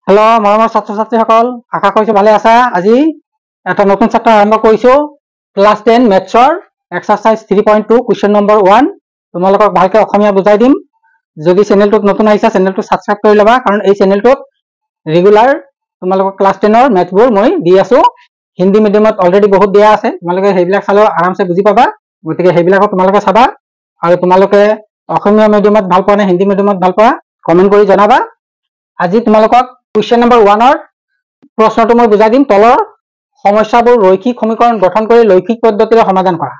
Hello मरমৰ ছাত্ৰ ছাত্ৰীসকল আশা কৰিছো ভালে আছা। আজি এটা নতুন চেপ্টাৰ আৰম্ভ কৰিছো ক্লাস 10 মেথছৰ এক্সাৰসাইজ 3.2 কোৱেশ্চন নম্বৰ 1 তোমালোকক ভালকে অসমীয়া বুজাই দিম। যদি চেনেলটোত নতুন আহিছা চেনেলটো সাবস্ক্ৰাইব কৰি লবা, কাৰণ এই চেনেলটোত ৰেগুলাৰ তোমালোকক ক্লাস 10 ৰ মেথছবোৰ মই দি আছো। হিন্দী মিডিয়ামত অলৰেডি বহুত দিয়া আছে, তোমালোকে সেইবিলাক চালেও আৰামছে বুজি পাবা। গতিকে সেইবিলাকো তোমালোকে চাবা, আৰু তোমালোকে অসমীয়া মিডিয়ামত ভাল পোৱা নে হিন্দী মিডিয়ামত ভাল পোৱা কমেন্ট কৰি জনাবা। আজি তোমালোকক क्वेश्चन नम्बर 1 प्रश्न मैं बुझाई दिम। तलर समस्याबूर रैखिक समीकरण गठन कर लैखिक पद्धतिरे समाधान करा।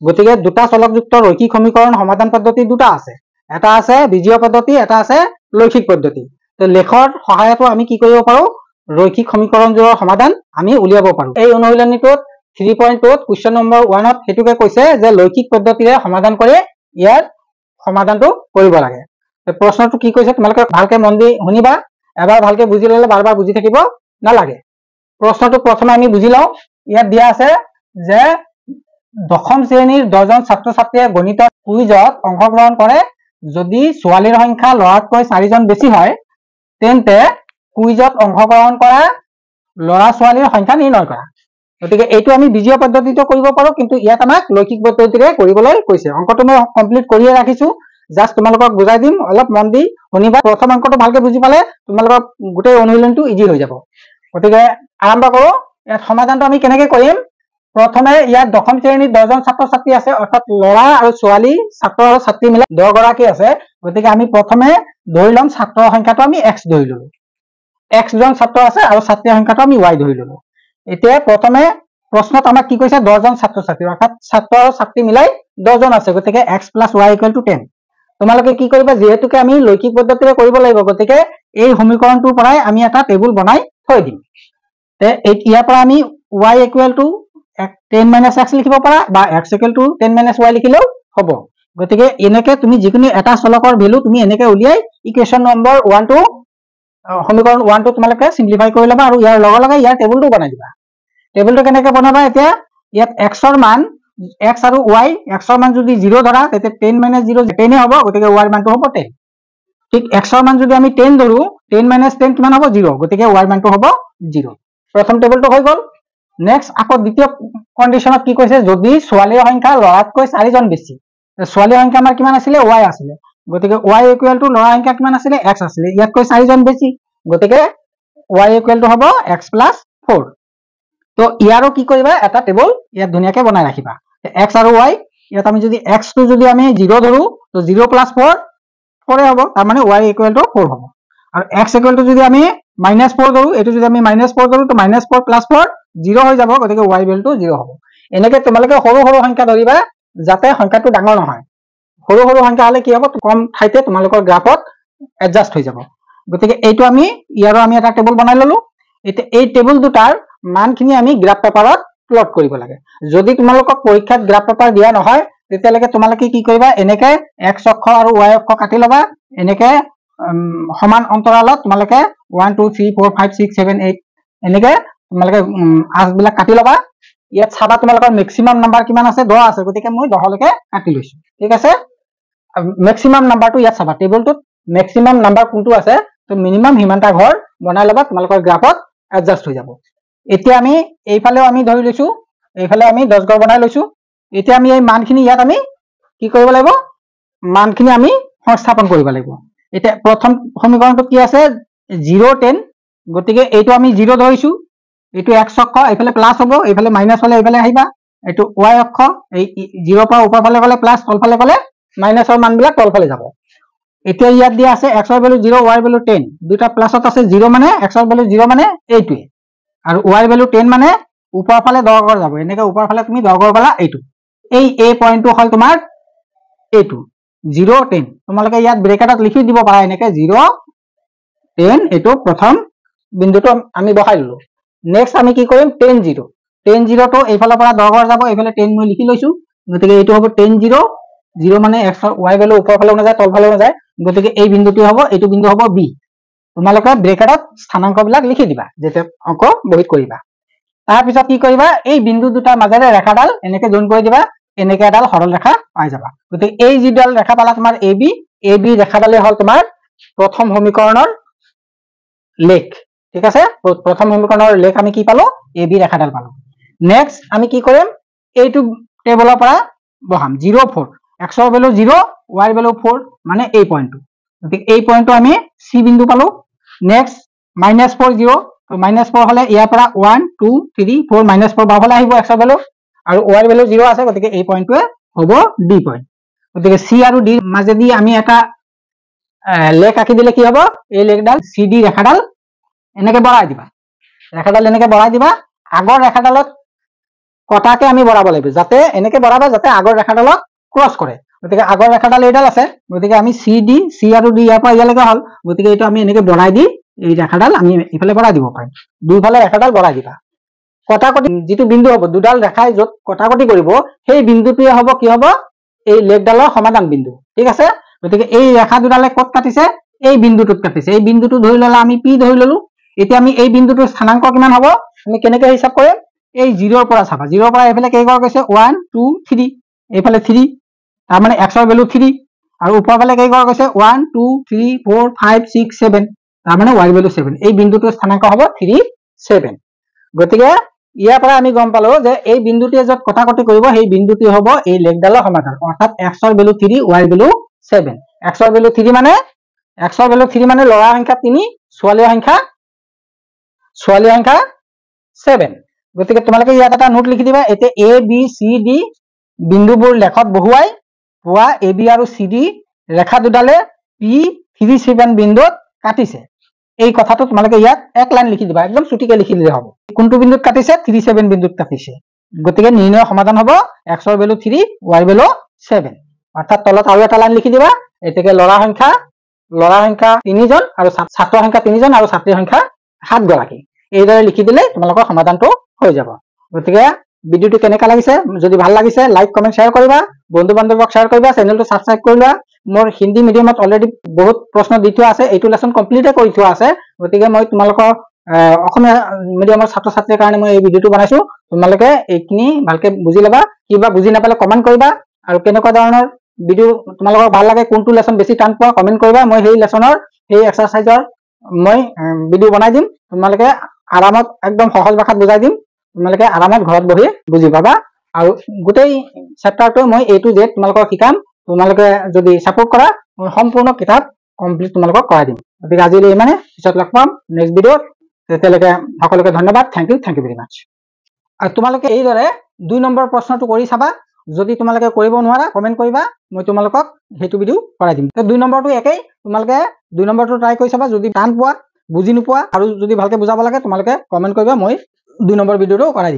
गतिके दुटा चलकयुक्त रैखिक समीकरण समाधान पद्धति दुटा आछे, एटा आछे बीजीय पद्धति, एटा आछे लैखिक पद्धति। तो लेखर सहायतो आमी कि करिब पारो रैखिक समीकरणजोर समाधान आमी उलियाब पारो। এই অনুশীলনীটোত 3.2 क्वेश्चन नम्बर 1 हेतुके কৈছে যে लैखिक पद्धतिरे समाधान करे ইয়াৰ समाधानটো কৰিব লাগে। তো প্ৰশ্নটো কি কৈছে তোমালোকে ভালকে মন দি শুনিবা। এবাৰ ভালকে বুজি ললে বাৰবাৰ বুজি থাকিব নালাগে। প্ৰশ্নটো প্ৰথমে আমি বুজি লও। ইয়াত দিয়া আছে যে দশম শ্ৰেণীৰ 10 জন ছাত্ৰ ছাত্ৰীয়ে গণিতৰ কুইজত অংশগ্ৰহণ কৰে। যদি ছোৱালীৰ সংখ্যা ল'ৰাতকৈ 4 জন বেছি হয় তেন্তে কুইজত অংশগ্ৰহণ কৰা ল'ৰা ছোৱালীৰ সংখ্যা নিৰ্ণয় কৰা। গতিকে এইটো আমি বিজীয় পদ্ধতিটো কৰিব পাৰো, কিন্তু ইয়াত আমাক লৌকিক পদ্ধতিৰে কৰিবলৈ কৈছে। অংকটো মই কমপ্লিট কৰিয়ে ৰাখিছো, জাস্ট তোমালোকক বুজাই দিম, অলপ মন দি শুনিবা। প্ৰথম অংকটো ভালকে বুজি পালে তোমালোকৰ গোটেই অনুশীলনটো ইজি হৈ যাব। গতিকে আৰম্ভ কৰো। ইয়াত সমাধানটো আমি কেনেকৈ কৰিম? প্ৰথমে ইয়াত দশম শ্ৰেণীৰ 10 জন ছাত্ৰ ছাত্ৰী আছে, অৰ্থাৎ ল'ৰা আৰু ছোৱালী ছাত্ৰ আৰু ছাত্ৰী মিলাই 10 গৰাকী আছে। গতিকে আমি প্ৰথমে ধৰি লম ছাত্ৰৰ সংখ্যাটো আমি x ধৰি ললো, x জন ছাত্ৰ আছে আৰু ছাত্ৰীৰ সংখ্যাটো আমি y ধৰি ললো। এতিয়া প্ৰথমে প্ৰশ্নত আমাক কি কৈছে 10 জন ছাত্ৰ ছাত্ৰী, অৰ্থাৎ ছাত্ৰ আৰু ছাত্ৰী মিলাই 10 জন আছে। গতিকে x + y = 10। তোমালোকে কি কৰিবা, যেহেতুকে আমি লৌকিক পদ্ধতিৰে কৰিব লাগিব, গতিকে এই সমীকৰণটোৰ পৰাই আমি এটা টেবুল বনাই থৈ দিম। তে ইয়াৰ পৰা আমি y = 10 - x লিখিব পাৰা বা x = 10 - y লিখিলেও হ'ব। গতিকে এনেকে তুমি যিকোনো এটা চলকৰ ভ্যালু তুমি এনেকে উলিয়াই ইকুৱেশ্যন নম্বৰ 1 টো সমীকৰণ 1 টো তোমালোকে সিম্পলিফাই কৰি লবা আৰু ইয়াৰ লগে লগে ইয়াৰ টেবুলটো বনাই দিবা। টেবুলটো কেনেকে বনাবা? এতিয়া ইয়াত x ৰ মান x আৰু y, x ৰ মান যদি 0 ধৰা তেতিয়া 10 - 0 10 হ'ব। গতিকে y ৰ মানটো হ'ব 10। ঠিক x ৰ মান যদি আমি 10 ধৰো 10 - 10 কিমান হ'ব? 0। গতিকে y ৰ মানটো হ'ব 0। প্ৰথম টেবুলটো হৈ গ'ল। নেক্সট আকৌ দ্বিতীয় কন্ডিশনত কি কৈছে, যদি ছোৱালীৰ সংখ্যা ল'ৰাতকৈ 4 জন বেছি। ছোৱালীৰ সংখ্যা আমাৰ কিমান আছিলে? y আছিলে। গতিকে y = ল'ৰাৰ সংখ্যা কিমান আছিলে? x আছিলে। ইয়াতকৈ 4 জন বেছি, গতিকে y = হ'ব x + 4। তো ইয়াৰো কি কৰিবা, এটা টেবুল ইয়াত ধুনীয়াকে বনাই ৰাখিবা। x আৰু y, ইয়াত আমি যদি x টো যদি আমি 0 ধৰো তো 0 + 4 4 হ'ব, তাৰ মানে y = 4 হ'ব। আৰু x = যদি আমি -4 ধৰো, এটো যদি আমি -4 ধৰো তো -4 + 4 0 হৈ যাব। গতিকে y = 0 হ'ব। এনেকে তোমালোকে সৰু সৰু সংখ্যা ধৰিবা যাতে সংখ্যাটো ডাঙৰ নহয়। সৰু সৰু সংখ্যা হলে কি হ'ব, কম ঠাইতে তোমালোকৰ গ্ৰাফত এডজাস্ট হৈ যাব। গতিকে এইটো আমি ইয়াৰো আমি এটা টেবুল বনাই ললো। এতিয়া এই টেবুল দুটাৰ মানখিনি আমি গ্ৰাফ পেপাৰত প্লট কৰিব লাগে। যদি তোমালোকক পৰীক্ষাত গ্ৰাফ পেপাৰ দিয়া নহয় তেতিয়ালৈকে তোমালোকে কি কৰিবা, এনেকে x অক্ষ আৰু y অক্ষ কাটি লবা। এনেকে সমান অন্তৰালত তোমালোকে 1 2 3 4 5 6 7 8 এনেকে তোমালোকে আঁচবিলাক কাটি লবা। ইয়াত চাবা তোমালোকৰ মেক্সিমাম নাম্বাৰ কিমান আছে? 10 আছে। গতিকে মই 10 লৈকে কাটি লৈছো। ঠিক আছে, মেক্সিমাম নাম্বাৰটো ইয়াত চাবা, টেবুলটোত মেক্সিমাম নাম্বাৰ কোনটো আছে তো মিনিমাম সিমানটা ঘৰ বনাই লবা, তোমালোকৰ গ্ৰাফত এডজাস্ট হৈ যাব। এতিয়া আমি এইফালেও আমি ধৰি লৈছো, এইফালে আমি 10 ঘৰ বনাই লৈছো। এতিয়া আমি এই মানখিনি ইয়াত আমি কি কৰিব লাগিব, মানখিনি আমি সংস্থাপন কৰিব লাগিব। এতিয়া প্ৰথম সমীকৰণটো কি আছে? 0 10। গতিকে এইটো আমি 0 ধৰিছো, এইটো x অক্ষ, এইফালে প্লাস হ'ব, এইফালে মাইনাস হলে এইফালে আহিবা। এইটো y অক্ষ, এই 0 পৰা ওপৰ ফালে গলে প্লাস, তলফালে গলে মাইনাসৰ মানবিলাক তলফালে যাব। এতিয়া ইয়াত দিয়া আছে x ৰ ভ্যালু 0, y ৰ ভ্যালু 10। দুটা প্লাসত আছে 0 মানে x ৰ ভ্যালু 0 মানে এইটোৱে, আৰু y ৰ ভ্যালু 10 মানে ওপৰ ফালে 10 ঘৰ যাব। এনেকে ওপৰ ফালে তুমি 10 ঘৰ গলা এইটো। এই a পইণ্টটো হ'ল তোমাৰ এইটো 0 10। তোমালোকে ইয়াত ব্ৰেকেটত লিখি দিব পাৰা এনেকে 0 10, এইটো প্ৰথম বিন্দুটো আমি বহাই ললো। নেক্সট আমি কি কৰিম, 10 0। 10 0 টো এইফালৰ পৰা 10 ঘৰ যাব, এইফালে 10 মই লিখি লৈছো। গতিকে এইটো হ'ব 10 0 0 মানে x y ভ্যালু ওপৰ ফালেও নাযায় তলফালেও নাযায়। গতিকে এই বিন্দুটো হ'ব, এইটো বিন্দু হ'ব b। তোমালোকে ব্ৰেকেটত স্থানাংকবিলাক লিখি দিবা যেতিয়া অংক বহিত কৰিবা। তাৰ পিছত কি কৰিবা, এই বিন্দু দুটাৰ মাজেৰে ৰেখাডাল এনেকে জইন কৰি দিবা, এনেকে এডাল সৰল ৰেখা পাই যাবা। গতিকে এই যিডাল ৰেখা পালা তোমাৰ ab ৰেখাডালে হ'ল তোমাৰ প্ৰথম সমীকৰণৰ লেখ। ঠিক আছে প্ৰথম সমীকৰণৰ লেখ আমি কি পালো ab ৰেখাডাল পালো নেক্সট আমি কি কৰিম এইটো টেবলৰ পৰা বহাম 0 4 x ৰ ভ্যালু 0 y ৰ ভ্যালু 4 মানে এই পইণ্টটো গতিকে এই পইণ্টটো আমি c বিন্দু পালো নেক্সট -4 0 তো -4 হলে ইয়াৰ পৰা 1 2 3 4 -4 বাওফালে আহিব x ৰ ভ্যালু আৰু y ৰ ভ্যালু 0 আছে গতিকে এই পইণ্টটোৱে হ'ব d পইণ্ট গতিকে c আৰু d মাজেদি আমি এটা লেখ আঁকি দিলে কি হ'ব এই লেখডাল cd ৰেখাডাল এনেকে বঢ়াই দিবা ৰেখাডাল এনেকে বঢ়াই দিবা আগৰ ৰেখাডালত কটাকে আমি বঢ়াব লাগিব যাতে এনেকে বঢ়াবা যাতে আগৰ ৰেখাডালক ক্ৰস কৰে গতিকে আগৰ ৰেখাডাল এইডাল আছে গতিকে আমি cd c আৰু d ইয়াৰ পৰা ইয়ালৈকে হল গতিকে এইটো আমি এনেকে বঢ়াই দি এই ৰেখাডাল আমি ইফালে বঢ়াই দিব পাৰিম দুইফালে ৰেখাডাল বঢ়াই দিবা কটাকটি যেটো বিন্দু হ'ব দুডাল ৰেখাই যত কটাকটি কৰিব সেই বিন্দুটোৱে হ'ব কি হ'ব এই লেখডালৰ সমাধান বিন্দু ঠিক আছে গতিকে এই ৰেখা দুডালে কত কাটিছে এই বিন্দুটোত কাটিছে এই বিন্দুটো ধৰি ললা আমি p ধৰি ললো এতিয়া আমি এই বিন্দুটোৰ স্থানাংক কিমান হ'ব আমি কেনেকৈ হিসাব কৰিম এই 0 ৰ পৰা চাবা 0 ৰ পৰা এফালে কেই গৰ গৈছে 1 2 3 এফালে 3 তাৰ মানে x ৰ ভ্যালু 3 আৰু ওপৰ ফালে কেই গৰ গৈছে 1 2 3 4 5 6 7 তাৰ মানে y ৰ ভ্যালু 7 এই বিন্দুটোৰ স্থানাংক হ'ব 3 7 গতিকে ইয়াৰ পৰা আমি গম পালো যে এই বিন্দুটোৱে যত কটাকটি কৰিব সেই বিন্দুটো হ'ব এই লেখডালৰ সমাধান অৰ্থাৎ x ৰ ভ্যালু 3 y ৰ ভ্যালু 7 x ৰ ভ্যালু 3 মানে লৰা সংখ্যা 3 ছোৱালীৰ সংখ্যা 7 গতিকে তোমালোকে ইয়াত এটা নোট লিখি দিবা এতে a b c d বিন্দুবোৰ লেখত বহুৱাই পোৱা a b আৰু c d ৰেখা দুডালে p 3 7 বিন্দুত কাটিছে এই কথাটো তোমালোকে ইয়াত এক লাইন লিখি দিবা একদম ছুটিকে লিখি দিলে হ'ব কোনটো বিন্দুত কাটিছে 3 7 বিন্দুত কাটিছে গতিকে নিৰ্ণয় সমাধান হ'ব x ৰ ভ্যালু 3 y ৰ ভ্যালু 7 অৰ্থাৎ তলত আৰু এটা লাইন লিখি দিবা এতেকে লৰা সংখ্যা 3 জন আৰু ছাত্ৰ সংখ্যা 3 জন আৰু ছাত্ৰীৰ সংখ্যা 7 গৰাকী এইদৰে লিখি দিলে তোমালোকৰ সমাধানটো হৈ যাব গতিকে ভিডিওটো কেনেকা লাগিছে যদি ভাল লাগিছে লাইক কমেন্ট শেয়াৰ কৰিবা বন্ধু বান্ধৱক শেয়াৰ কৰিবা চেনেলটো সাবস্ক্ৰাইব কৰি লোৱা মোৰ হিন্দী মিডিয়ামত অলৰেডি বহুত প্ৰশ্ন দি থোৱা আছে এইটো লেসন কমপ্লিটে কৰি থোৱা আছে গতিকে মই তোমালোকৰ অসমীয়া মিডিয়ামৰ ছাত্ৰ ছাত্ৰীৰ কাৰণে মই এই ভিডিওটো বনাইছো তোমালোকে এইখিনি ভালকে বুজি লবা কিবা বুজি নাপালে কমেন্ট কৰিবা আৰু কেনেকুৱা ধৰণৰ ভিডিও তোমালোকৰ ভাল লাগে কোনটো লেসন বেছি টান পোৱা কমেন্ট কৰিবা মই সেই লেসনৰ সেই এক্সাৰসাইজৰ মই ভিডিও বনাই দিম তোমালোকে আৰামত একদম সহজ ভাষাত বুজাই দিম তোমালোকে আৰামত ঘৰত বহি বুজি পাবা আৰু গোটেই চেপ্টাৰটো মই A to Z তোমালোকক শিকাম তোমালোকে যদি সাপোৰ্ট কৰা মই সম্পূৰ্ণ কিতাপ কমপ্লিট তোমালোকক কৰাই দিম গতিকে আজিলৈ মানে পিছত লগ পাম নেক্সট ভিডিওত তেতিয়ালৈকে সকলোকে ধন্যবাদ থ্যাংক ইউ ভেৰি মাচ আৰু তোমালোকে এইদৰে 2 নম্বৰ প্ৰশ্নটো কৰি চাবা যদি তোমালোকে কৰিব নোৱাৰা কমেন্ট কৰিবা মই তোমালোকক হেতু ভিডিও কৰাই দিম তো 2 নম্বৰটো একেই তোমালোকে 2 নম্বৰটো ট্ৰাই কৰি চাবা যদি টান পোৱা বুজি নোপোৱা আৰু যদি ভালকে বুজাব লাগে তোমালোকে কমেন্ট কৰিবা মই 2 নম্বৰ ভিডিওটো কৰাই দিম